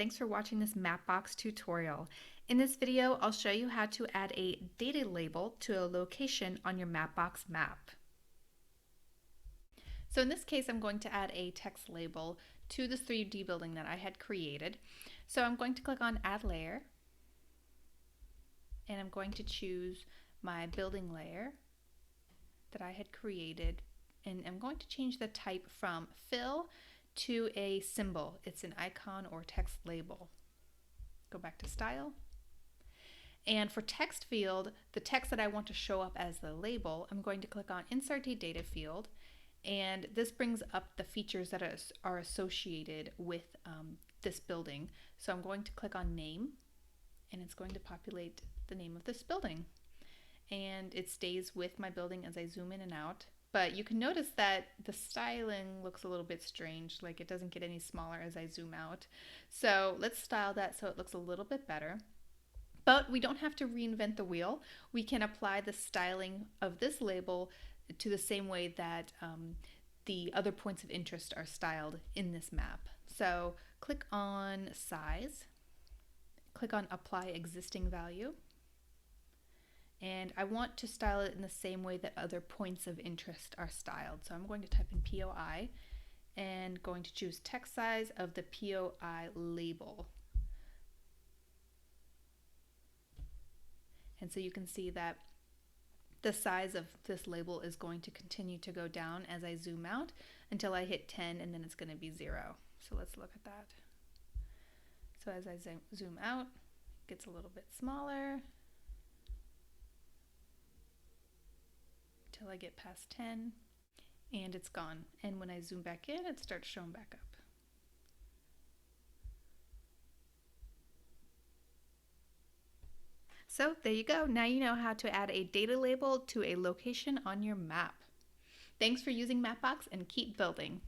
thanks for watching this Mapbox tutorial. In this video, I'll show you how to add a data label to a location on your Mapbox map. So in this case, I'm going to add a text label to this 3D building that I had created. So I'm going to click on Add Layer, and I'm going to choose my building layer that I had created, and I'm going to change the type from fill to a symbol. It's an icon or text label. Go back to style. And for text field, the text that I want to show up as the label, I'm going to click on Insert a Data Field, and this brings up the features that are associated with this building. So I'm going to click on Name, and it's going to populate the name of this building. And it stays with my building as I zoom in and out. But you can notice that the styling looks a little bit strange, like it doesn't get any smaller as I zoom out. So let's style that so it looks a little bit better. But we don't have to reinvent the wheel. We can apply the styling of this label to the same way that the other points of interest are styled in this map. So click on Size, click on Apply Existing Value. And I want to style it in the same way that other points of interest are styled. So I'm going to type in POI and going to choose text size of the POI label. And so you can see that the size of this label is going to continue to go down as I zoom out until I hit 10, and then it's going to be 0. So let's look at that. So as I zoom out, it gets a little bit smaller until I get past 10, and it's gone. And when I zoom back in, it starts showing back up. So there you go. Now you know how to add a data label to a location on your map. Thanks for using Mapbox, and keep building.